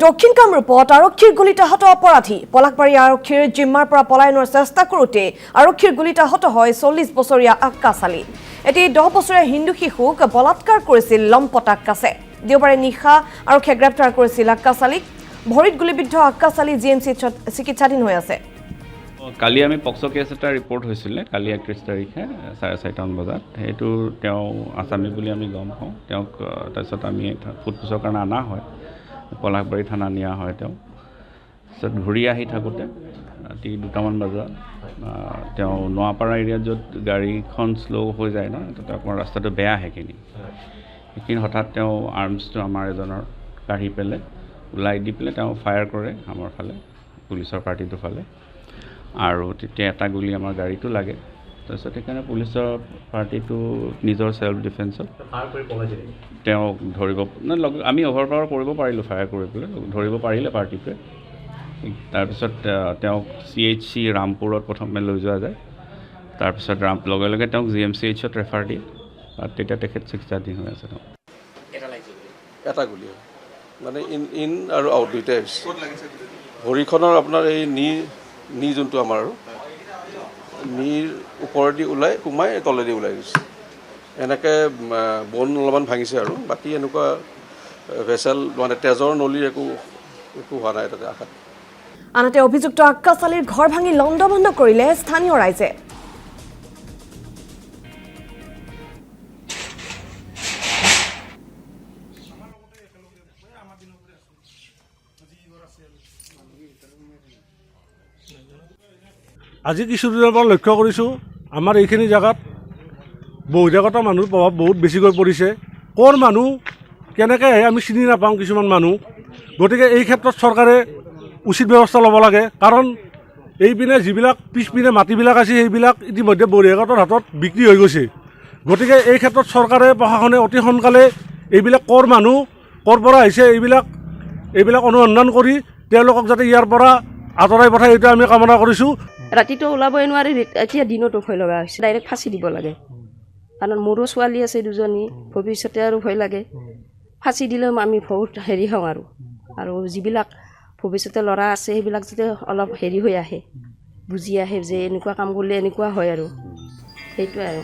দক্ষিণ কামৰূপত আৰক্ষীৰ গুলীত আহত অপৰাধী পলাকবাৰী আৰক্ষীৰ জিম্মাৰ পৰা পলায়নৰ চেষ্টা কৰোঁতে আৰক্ষীৰ গুলীত আহত হয় 40 বছৰীয়া আক্কাছ আলী। এটি 10 বছৰীয়া হিন্দু শিশুক বলাৎকাৰ কৰিছিল লম্পট আক্কাছে। দেওবাৰে নিশা আৰক্ষীয়ে গ্ৰেপ্তাৰ কৰিছিল আক্কাছ আলীক। ভৰিত গুলীবিদ্ধ আক্কাছ আলী জিএমচিত চিকিৎসাধীন হৈ আছে। কালি আমি পক্সো কেছ এটা ৰিপৰ্ট হৈছিলে কালি 31 তাৰিখে 4:30 বজাত। সেইটো তেওঁ আসামী বুলি আমি গম পাওঁ। তেওঁক তাৰপিছত আমি ফুটপুছৰ কাৰণে অনা হয়, পলাকবাৰী থানা নিয়া হয়। তাৰপিছত ঘূৰি আহি থাকোঁতে ৰাতি 2টামান বজাত তেওঁ নোৱাপাৰা এৰিয়াত য'ত গাড়ীখন শ্ল' হৈ যায় ন, তাতে অকণমান ৰাস্তাটো বেয়া সেইখিনি হঠাৎ তেওঁ আৰ্মছটো আমাৰ এজনৰ কাঢ়ি পেলাই ওলাই দি পেলাই তেওঁ ফায়াৰ কৰে আমাৰ ফালে, পুলিচৰ পাৰ্টিটোৰ ফালে, আৰু তেতিয়া এটা গুলি আমাৰ গাড়ীটো লাগে। তাৰপিছত সেইকাৰণে পুলিচৰ পাৰ্টিটো নিজৰ চেল্ফ ডিফেন্সত তেওঁক ধৰিব আমি অভাৰ পাৱাৰ কৰিব পাৰিলোঁ, ফায়াৰ কৰি পেলাই ধৰিব পাৰিলে পাৰ্টিটোৱে। তাৰপিছত তেওঁক CHC ৰামপুৰত প্ৰথমে লৈ যোৱা যায়। তাৰপিছত লগে লগে তেওঁক GMCHত ৰেফাৰ দিয়ে। তেতিয়া তেখেত চিকিৎসাধীন হৈ আছে। তেওঁ এটা গুলি মানে ইন আৰু আউট দুইটাই হৈছে। ভৰিখনৰ আপোনাৰ এই নি যোনটো আমাৰ আৰু নিৰ ওপৰেদি ওলাই সোমাই তলেদি ওলাই গৈছে। এনেকৈ বন অলপমান ভাঙিছে আৰু বাকী এনেকুৱা ভেচেল মানে তেজৰ নলীৰ একো হোৱা নাই তাতে আঘাত। আনহাতে অভিযুক্ত আক্কাছ আলীৰ ঘৰ ভাঙি লণ্ডভণ্ড কৰিলে স্থানীয় ৰাইজে। আজি কিছুদিনৰ পৰা লক্ষ্য কৰিছোঁ আমাৰ এইখিনি জেগাত বহিৰাগত মানুহৰ প্ৰভাৱ বহুত বেছিকৈ পৰিছে। ক'ৰ মানুহ কেনেকৈ আহে আমি চিনি নাপাওঁ কিছুমান মানুহ। গতিকে এই ক্ষেত্ৰত চৰকাৰে উচিত ব্যৱস্থা ল'ব লাগে, কাৰণ এইপিনে যিবিলাক পিছপিনে মাটিবিলাক আছে সেইবিলাক ইতিমধ্যে বহিৰাগতৰ হাতত বিক্ৰী হৈ গৈছে। গতিকে এই ক্ষেত্ৰত চৰকাৰে প্ৰশাসনে অতি সোনকালে এইবিলাক ক'ৰ মানুহ ক'ৰ পৰা আহিছে এইবিলাক অনুসন্ধান কৰি তেওঁলোকক যাতে ইয়াৰ পৰা আঁতৰাই পঠায় এইটো আমি কামনা কৰিছোঁ। ৰাতিটো ওলাবই নোৱাৰি, এতিয়া দিনতো ভয় লগা হৈছে। ডাইৰেক্ট ফাঁচি দিব লাগে, কাৰণ মোৰো ছোৱালী আছে দুজনী, ভৱিষ্যতে আৰু ভয় লাগে। ফাঁচি দিলেও আমি বহুত হেৰি হওঁ আৰু যিবিলাক ভৱিষ্যতে ল'ৰা আছে সেইবিলাক যাতে অলপ হেৰি হৈ আহে, বুজি আহে যে এনেকুৱা কাম কৰিলে এনেকুৱা হয় আৰু সেইটোৱে আৰু।